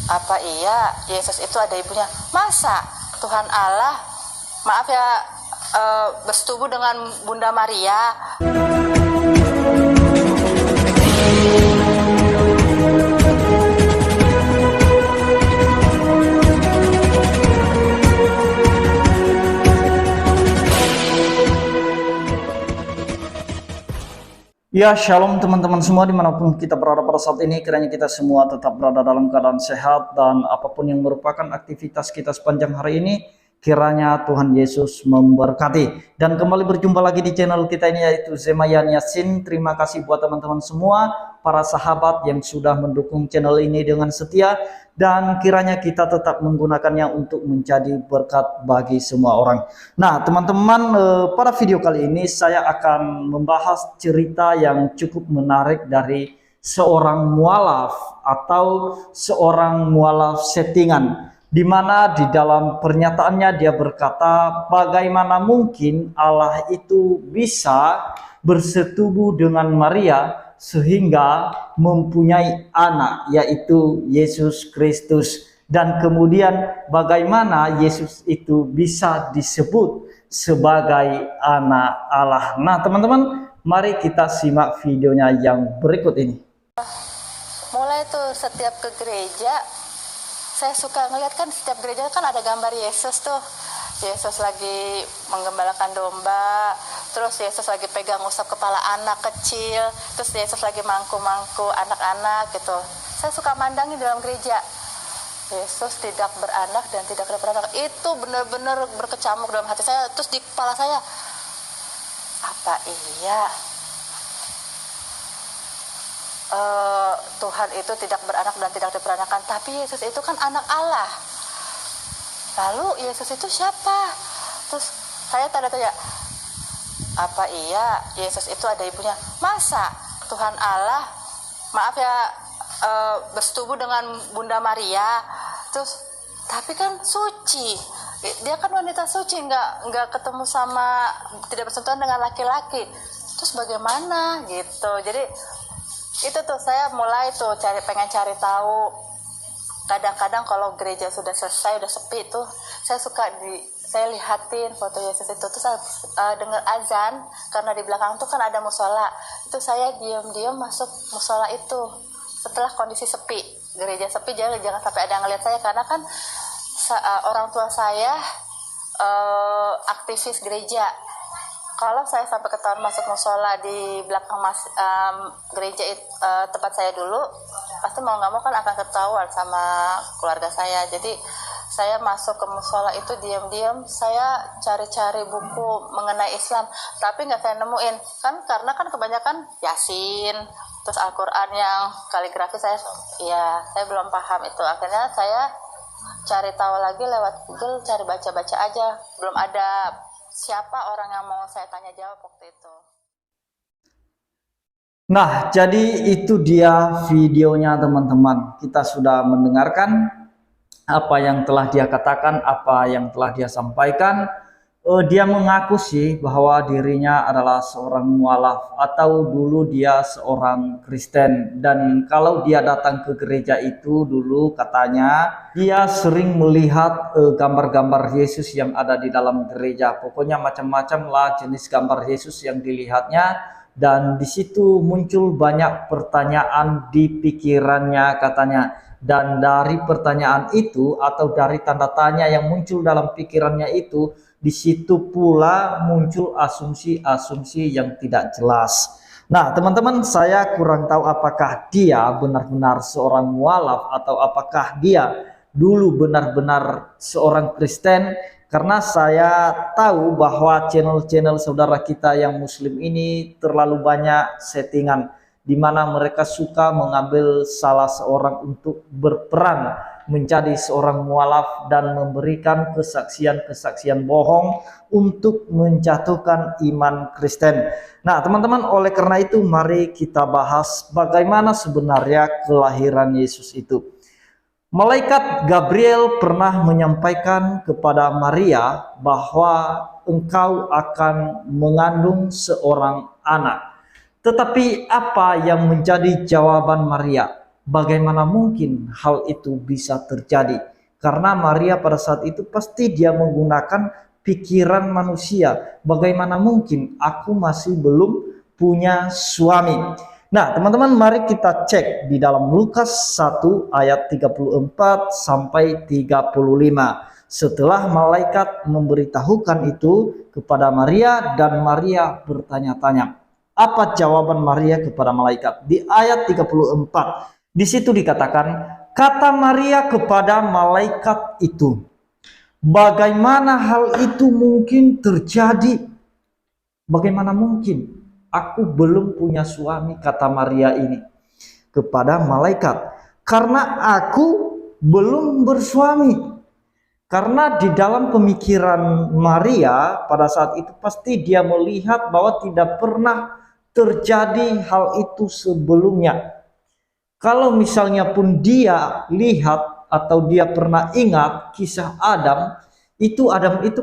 Apa iya Yesus itu ada ibunya? Masa Tuhan Allah, maaf ya, bersetubuh dengan Bunda Maria? Ya, shalom teman-teman semua dimanapun kita berada pada saat ini. Kiranya kita semua tetap berada dalam keadaan sehat dan apapun yang merupakan aktivitas kita sepanjang hari ini, kiranya Tuhan Yesus memberkati. Dan kembali berjumpa lagi di channel kita ini, yaitu Zemayan Yasin. Terima kasih buat teman-teman semua, para sahabat yang sudah mendukung channel ini dengan setia, dan kiranya kita tetap menggunakannya untuk menjadi berkat bagi semua orang. Nah teman-teman, pada video kali ini saya akan membahas cerita yang cukup menarik dari seorang mualaf atau seorang mualaf settingan, di mana di dalam pernyataannya dia berkata, bagaimana mungkin Allah itu bisa bersetubuh dengan Maria sehingga mempunyai anak, yaitu Yesus Kristus. Dan kemudian bagaimana Yesus itu bisa disebut sebagai anak Allah. Nah teman-teman, mari kita simak videonya yang berikut ini. Mulai tuh setiap ke gereja, saya suka ngeliat kan setiap gereja kan ada gambar Yesus tuh. Yesus lagi menggembalakan domba, terus Yesus lagi pegang usap kepala anak kecil, terus Yesus lagi mangku-mangku anak-anak gitu. Saya suka mandangi dalam gereja. Yesus tidak beranak dan tidak ada beranak. Itu benar-benar berkecamuk dalam hati saya. Terus di kepala saya, apa iya Tuhan itu tidak beranak dan tidak diperanakan, tapi Yesus itu kan anak Allah. Lalu Yesus itu siapa? Terus saya tanya, apa iya Yesus itu ada ibunya? Masa Tuhan Allah, maaf ya, bersetubuh dengan Bunda Maria? Terus tapi kan suci, dia kan wanita suci, nggak ketemu sama, tidak bersentuhan dengan laki-laki. Terus bagaimana gitu? Jadi itu tuh saya mulai tuh pengen cari tahu. Kadang-kadang kalau gereja sudah selesai, udah sepi tuh, saya lihatin foto Yesus itu. Terus saya dengar azan, karena di belakang tuh kan ada musola. Itu saya diam-diam masuk musola itu setelah kondisi sepi, gereja sepi. Jangan sampai ada yang ngeliat saya, karena kan orang tua saya aktivis gereja. Kalau saya sampai ketahuan masuk musola di belakang gereja tempat saya dulu, pasti mau nggak mau kan akan ketahuan sama keluarga saya. Jadi saya masuk ke musola itu diam-diam, saya cari-cari buku mengenai Islam, tapi nggak saya nemuin kan, karena kan kebanyakan Yasin, terus Al-Quran yang kaligrafi saya belum paham itu. Akhirnya saya cari tahu lagi lewat Google, cari baca-baca aja, belum ada siapa orang yang mau saya tanya jawab waktu itu. Nah, jadi itu dia videonya teman-teman. Kita sudah mendengarkan apa yang telah dia katakan, apa yang telah dia sampaikan. Dia mengaku sih bahwa dirinya adalah seorang mualaf, atau dulu dia seorang Kristen. Dan kalau dia datang ke gereja itu dulu, katanya dia sering melihat gambar-gambar Yesus yang ada di dalam gereja. Pokoknya macam-macam lah jenis gambar Yesus yang dilihatnya. Dan di situ muncul banyak pertanyaan di pikirannya katanya. Dan dari pertanyaan itu, atau dari tanda tanya yang muncul dalam pikirannya itu, di situ pula muncul asumsi-asumsi yang tidak jelas. Nah teman-teman, saya kurang tahu apakah dia benar-benar seorang mualaf, atau apakah dia dulu benar-benar seorang Kristen. Karena saya tahu bahwa channel-channel saudara kita yang muslim ini terlalu banyak settingan, di mana mereka suka mengambil salah seorang untuk berperan menjadi seorang mualaf dan memberikan kesaksian-kesaksian bohong untuk menjatuhkan iman Kristen. Nah teman-teman, oleh karena itu mari kita bahas bagaimana sebenarnya kelahiran Yesus itu. Malaikat Gabriel pernah menyampaikan kepada Maria bahwa engkau akan mengandung seorang anak. Tetapi apa yang menjadi jawaban Maria? bagaimana mungkin hal itu bisa terjadi? Karena Maria pada saat itu pasti dia menggunakan pikiran manusia. Bagaimana mungkin aku masih belum punya suami? Nah, teman-teman, mari kita cek di dalam Lukas 1 ayat 34 sampai 35. Setelah malaikat memberitahukan itu kepada Maria dan Maria bertanya-tanya. Apa jawaban Maria kepada malaikat? Di ayat 34. Di situ dikatakan, kata Maria kepada malaikat itu, bagaimana hal itu mungkin terjadi? Bagaimana mungkin? Aku belum punya suami, kata Maria ini kepada malaikat. Karena aku belum bersuami. Karena di dalam pemikiran Maria pada saat itu pasti dia melihat bahwa tidak pernah terjadi hal itu sebelumnya. Kalau misalnya pun dia lihat atau dia pernah ingat kisah Adam itu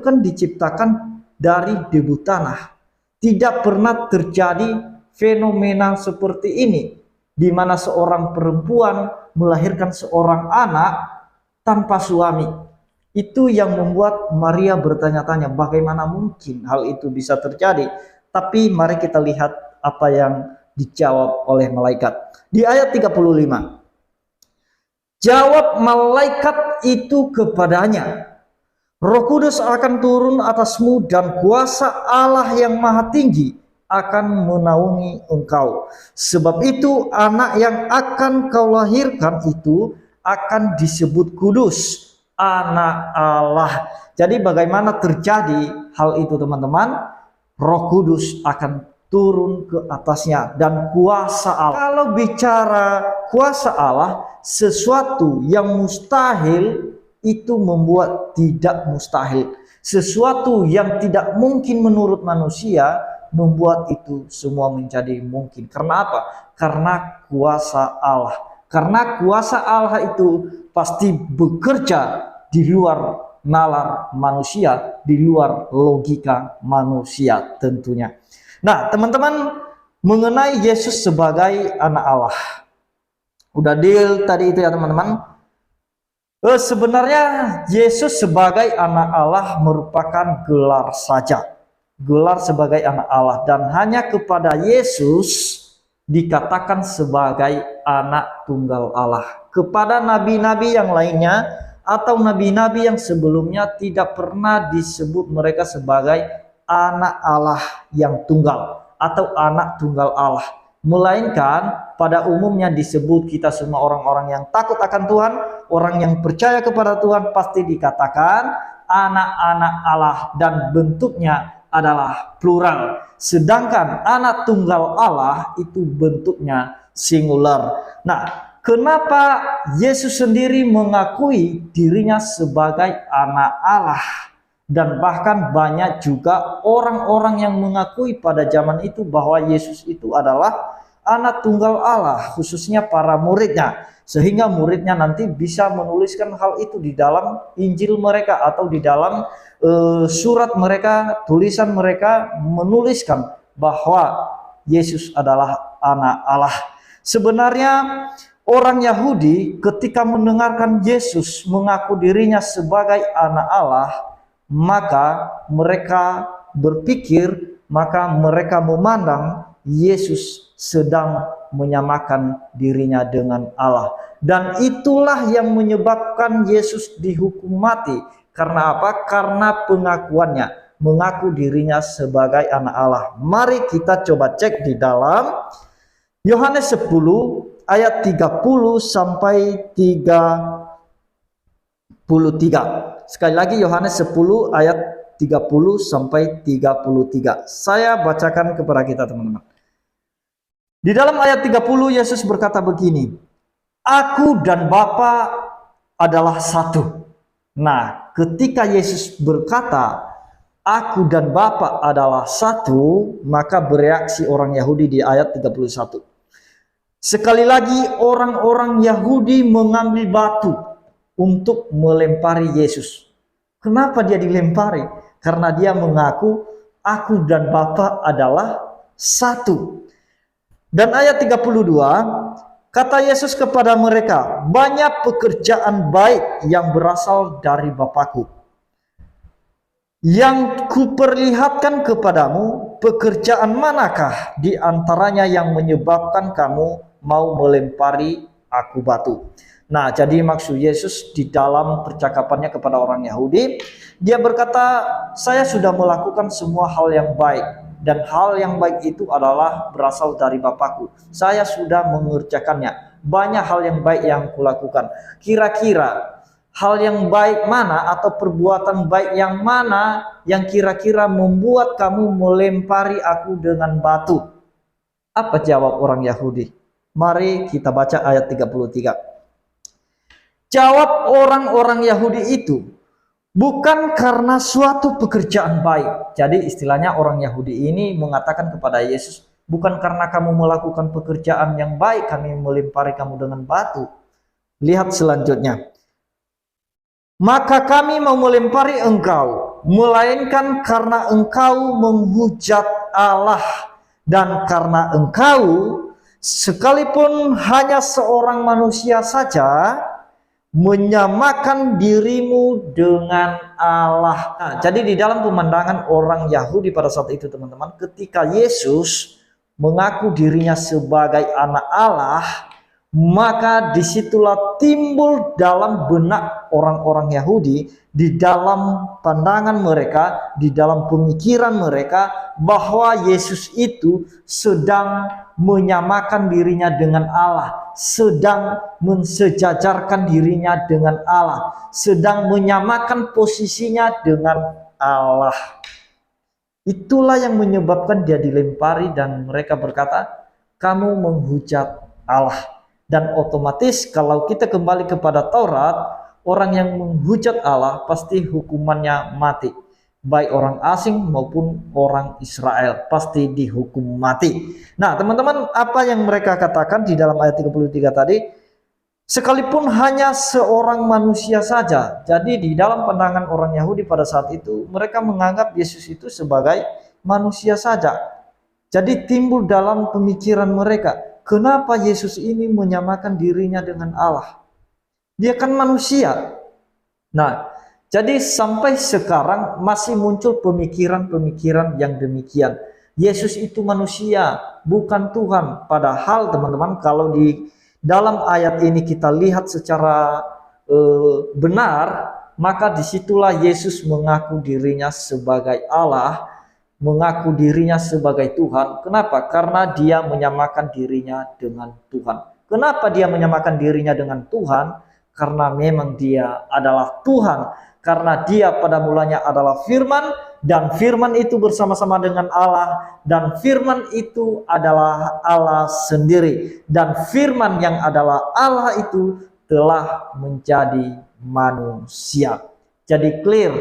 kan diciptakan dari debu tanah. Tidak pernah terjadi fenomena seperti ini, di mana seorang perempuan melahirkan seorang anak tanpa suami. Itu yang membuat Maria bertanya-tanya, bagaimana mungkin hal itu bisa terjadi? Tapi mari kita lihat apa yang dijawab oleh malaikat. Di ayat 35. Jawab malaikat itu kepadanya, Roh Kudus akan turun atasmu dan kuasa Allah yang Maha Tinggi akan menaungi engkau. Sebab itu anak yang akan kau lahirkan itu akan disebut kudus, anak Allah. Jadi bagaimana terjadi hal itu, teman-teman? Roh Kudus akan turun ke atasnya dan kuasa Allah. Kalau bicara kuasa Allah, sesuatu yang mustahil itu membuat tidak mustahil. Sesuatu yang tidak mungkin menurut manusia membuat itu semua menjadi mungkin. Karena apa? Karena kuasa Allah. Karena kuasa Allah itu pasti bekerja di luar nalar manusia, di luar logika manusia tentunya. Nah, teman-teman, mengenai Yesus sebagai anak Allah, udah deal tadi itu ya teman-teman. Sebenarnya Yesus sebagai anak Allah merupakan gelar saja, gelar sebagai anak Allah, dan hanya kepada Yesus dikatakan sebagai anak tunggal Allah. Kepada nabi-nabi yang lainnya atau nabi-nabi yang sebelumnya tidak pernah disebut mereka sebagai anak Allah yang tunggal atau anak tunggal Allah, melainkan pada umumnya disebut kita semua orang-orang yang takut akan Tuhan, orang yang percaya kepada Tuhan pasti dikatakan anak-anak Allah, dan bentuknya adalah plural. Sedangkan anak tunggal Allah itu bentuknya singular. Nah, kenapa Yesus sendiri mengakui dirinya sebagai anak Allah? Dan bahkan banyak juga orang-orang yang mengakui pada zaman itu bahwa Yesus itu adalah anak tunggal Allah, khususnya para muridnya. Sehingga muridnya nanti bisa menuliskan hal itu di dalam Injil mereka atau di dalam surat mereka, tulisan mereka menuliskan bahwa Yesus adalah anak Allah. Sebenarnya orang Yahudi ketika mendengarkan Yesus mengaku dirinya sebagai anak Allah, maka mereka berpikir, maka mereka memandang Yesus sedang menyamakan dirinya dengan Allah. Dan itulah yang menyebabkan Yesus dihukum mati. Karena apa? Karena pengakuannya, mengaku dirinya sebagai anak Allah. Mari kita coba cek di dalam Yohanes 10 ayat 30 sampai 33. Sekali lagi Yohanes 10 ayat 30 sampai 33. Saya bacakan kepada kita teman-teman. Di dalam ayat 30 Yesus berkata begini, Aku dan Bapa adalah satu. Nah, ketika Yesus berkata, Aku dan Bapa adalah satu, maka bereaksi orang Yahudi di ayat 31. Sekali lagi orang-orang Yahudi mengambil batu untuk melempari Yesus. Kenapa dia dilempari? Karena dia mengaku aku dan Bapa adalah satu. Dan ayat 32, Kata Yesus kepada mereka, banyak pekerjaan baik yang berasal dari Bapakku. Yang kuperlihatkan kepadamu, pekerjaan manakah di antaranya yang menyebabkan kamu mau melempari aku batu? Nah, jadi maksud Yesus di dalam percakapannya kepada orang Yahudi, dia berkata, saya sudah melakukan semua hal yang baik, dan hal yang baik itu adalah berasal dari Bapakku. Saya sudah mengerjakannya. Banyak hal yang baik yang kulakukan. Kira-kira hal yang baik mana atau perbuatan baik yang mana yang kira-kira membuat kamu melempari aku dengan batu? Apa jawab orang Yahudi? Mari kita baca ayat 33. Jawab orang-orang Yahudi itu, bukan karena suatu pekerjaan baik. Jadi istilahnya orang Yahudi ini mengatakan kepada Yesus, bukan karena kamu melakukan pekerjaan yang baik kami melempari kamu dengan batu. Lihat selanjutnya. Maka kami mau melempari engkau, melainkan karena engkau menghujat Allah, dan karena engkau sekalipun hanya seorang manusia saja menyamakan dirimu dengan Allah. Nah, jadi di dalam pemandangan orang Yahudi pada saat itu teman-teman, ketika Yesus mengaku dirinya sebagai anak Allah, maka disitulah timbul dalam benak orang-orang Yahudi, di dalam pandangan mereka, di dalam pemikiran mereka, bahwa Yesus itu sedang menyamakan dirinya dengan Allah, sedang mensejajarkan dirinya dengan Allah, sedang menyamakan posisinya dengan Allah. Itulah yang menyebabkan dia dilempari dan mereka berkata, kamu menghujat Allah. Dan otomatis kalau kita kembali kepada Taurat, orang yang menghujat Allah pasti hukumannya mati. Baik orang asing maupun orang Israel pasti dihukum mati. Nah teman-teman, apa yang mereka katakan di dalam ayat 33 tadi, sekalipun hanya seorang manusia saja. Jadi di dalam pandangan orang Yahudi pada saat itu, mereka menganggap Yesus itu sebagai manusia saja. Jadi timbul dalam pemikiran mereka, kenapa Yesus ini menyamakan dirinya dengan Allah? Dia kan manusia. Nah, jadi sampai sekarang masih muncul pemikiran-pemikiran yang demikian. Yesus itu manusia, bukan Tuhan. Padahal teman-teman, kalau di dalam ayat ini kita lihat secara benar, maka disitulah Yesus mengaku dirinya sebagai Allah, mengaku dirinya sebagai Tuhan. Kenapa? Karena dia menyamakan dirinya dengan Tuhan. Kenapa dia menyamakan dirinya dengan Tuhan? Karena memang dia adalah Tuhan. Karena dia pada mulanya adalah firman, dan firman itu bersama-sama dengan Allah, dan firman itu adalah Allah sendiri, dan firman yang adalah Allah itu telah menjadi manusia. Jadi clear.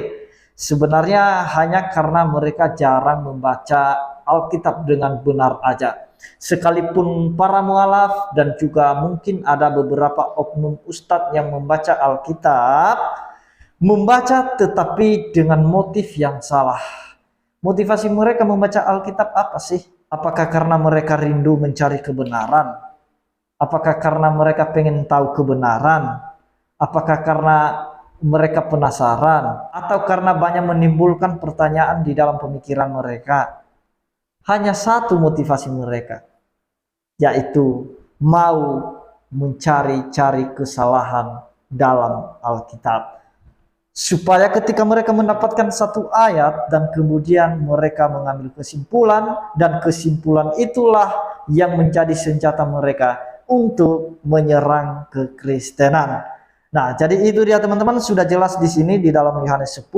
Sebenarnya hanya karena mereka jarang membaca Alkitab dengan benar aja. Sekalipun para mualaf dan juga mungkin ada beberapa oknum ustadz yang membaca Alkitab, membaca tetapi dengan motif yang salah. Motivasi mereka membaca Alkitab apa sih? Apakah karena mereka rindu mencari kebenaran? Apakah karena mereka pengen tahu kebenaran? Apakah karena mereka penasaran, atau karena banyak menimbulkan pertanyaan di dalam pemikiran mereka? Hanya satu motivasi mereka, yaitu mau mencari-cari kesalahan dalam Alkitab, supaya ketika mereka mendapatkan satu ayat dan kemudian mereka mengambil kesimpulan, dan kesimpulan itulah yang menjadi senjata mereka untuk menyerang kekristenan. Nah, jadi itu dia teman-teman, sudah jelas di sini di dalam Yohanes 10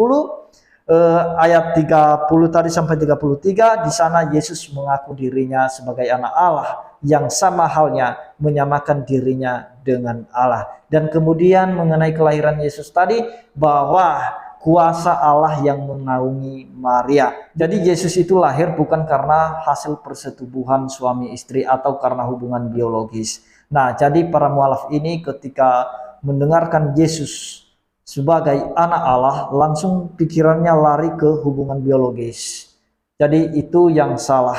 ayat 30 tadi sampai 33, di sana Yesus mengaku dirinya sebagai anak Allah, yang sama halnya menyamakan dirinya dengan Allah. Dan kemudian mengenai kelahiran Yesus tadi, bahwa kuasa Allah yang menaungi Maria. Jadi Yesus itu lahir bukan karena hasil persetubuhan suami istri atau karena hubungan biologis. Nah, jadi para mualaf ini ketika mendengarkan Yesus sebagai anak Allah, langsung pikirannya lari ke hubungan biologis. Jadi itu yang salah.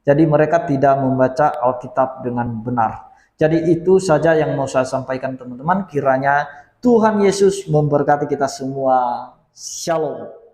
Jadi mereka tidak membaca Alkitab dengan benar. Jadi itu saja yang mau saya sampaikan teman-teman. Kiranya Tuhan Yesus memberkati kita semua. Shalom.